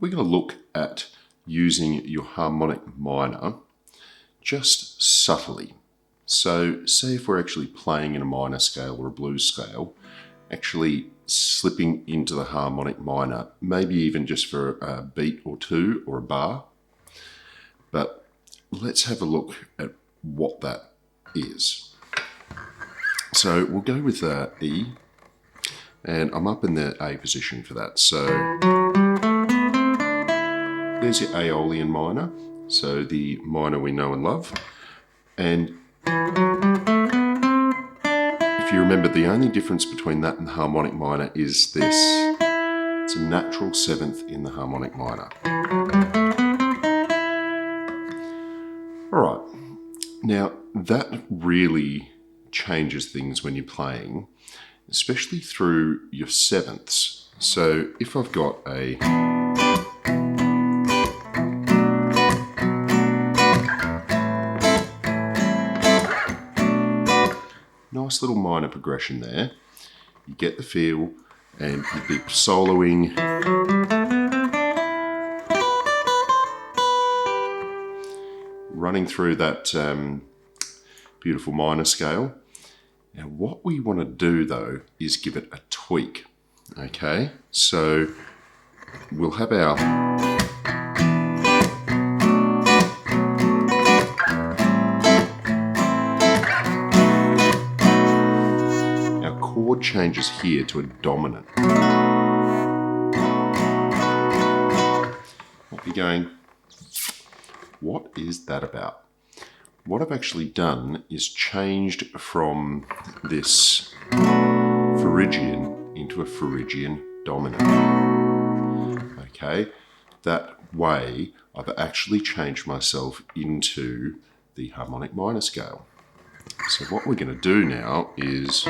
we're going to look at using your harmonic minor just subtly. So say if we're actually playing in a minor scale or a blues scale, actually slipping into the harmonic minor, maybe even just for a beat or two or a bar. But let's have a look at what that is. So we'll go with E, and I'm up in the A position for that. So there's your Aeolian minor, so the minor we know and love. And if you remember, the only difference between that and the harmonic minor is this. It's a natural seventh in the harmonic minor. All right, now that really changes things when you're playing, especially through your sevenths. So if I've got a nice little minor progression there, you get the feel, and you'd be soloing running through that beautiful minor scale. Now what we want to do though is give it a tweak. Okay, so we'll have our chord changes here to a dominant. Might be going, what is that about? What I've actually done is changed from this Phrygian into a Phrygian dominant. Okay, that way I've actually changed myself into the harmonic minor scale. So what we're going to do now is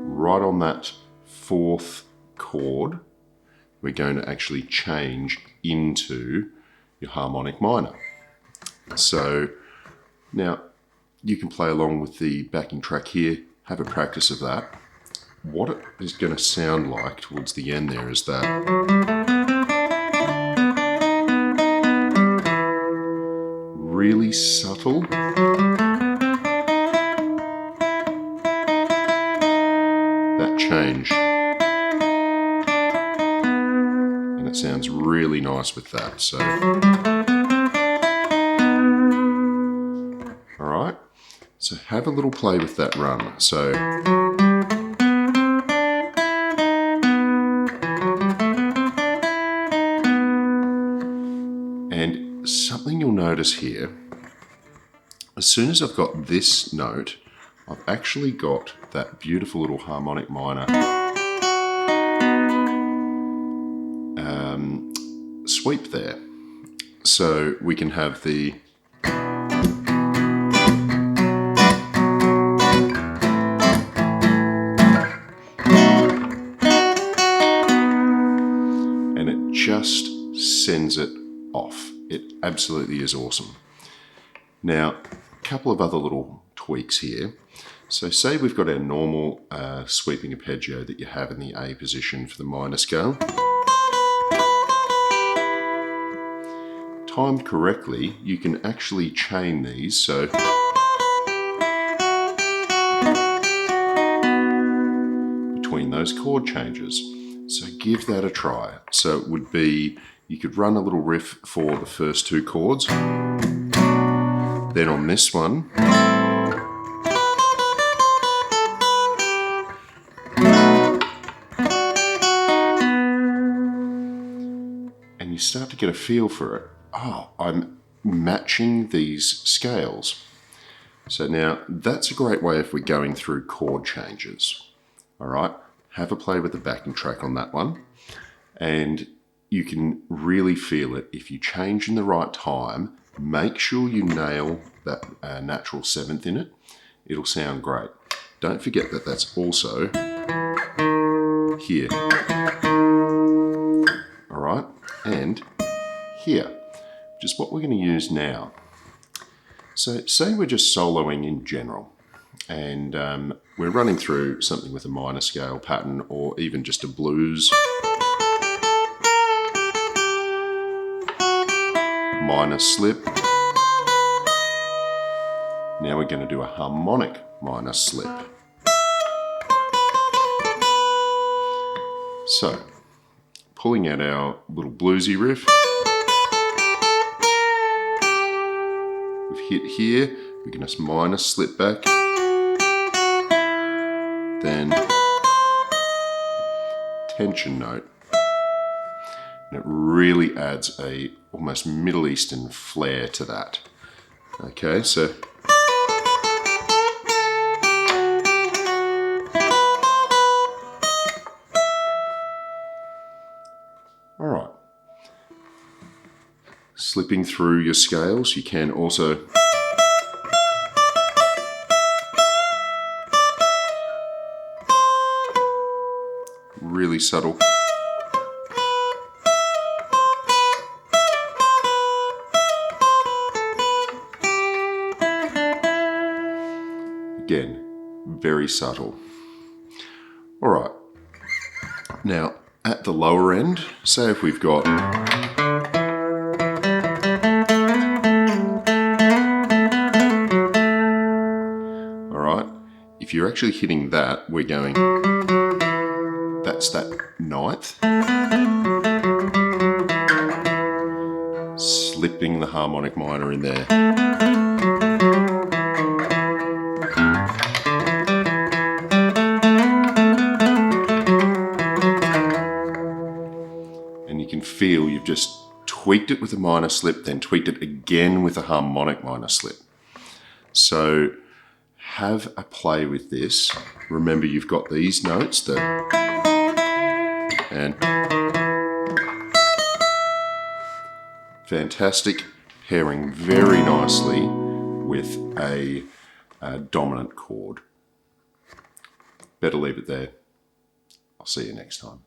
right on that fourth chord, we're going to actually change into your harmonic minor. So now you can play along with the backing track here, have a practice of that. What it is going to sound like towards the end there is that really subtle that change, and it sounds really nice with that. So all right, so have a little play with that run. So and something you'll notice here, as soon as I've got this note, I've actually got that beautiful little harmonic minor sweep there. So we can have the and it just sends it off. It absolutely is awesome. Now, a couple of other little tweaks here. So say we've got our normal sweeping arpeggio that you have in the A position for the minor scale. Timed correctly, you can actually chain these. So between those chord changes. So give that a try. So it would be, you could run a little riff for the first two chords. Then on this one, and you start to get a feel for it. Oh, I'm matching these scales. So now that's a great way if we're going through chord changes. All right, have a play with the backing track on that one, and you can really feel it if you change in the right time. Make sure you nail that natural seventh in it. It'll sound great. Don't forget that that's also here. All right, and here, which is what we're going to use now. So say we're just soloing in general. and we're running through something with a minor scale pattern or even just a blues minor slip. Now we're going to do a harmonic minor slip. So, pulling out our little bluesy riff, we've hit here, we're going to minor slip back, then tension note. And it really adds a almost Middle Eastern flair to that. Okay, so all right. Slipping through your scales, you can also really subtle. Again, very subtle. All right. Now, at the lower end, say if we've got if you're actually hitting that, we're going, that's that ninth, slipping the harmonic minor in there. And you can feel you've just tweaked it with a minor slip, then tweaked it again with a harmonic minor slip. So have a play with this. Remember, you've got these notes, and fantastic, pairing very nicely with a dominant chord. Better leave it there. I'll see you next time.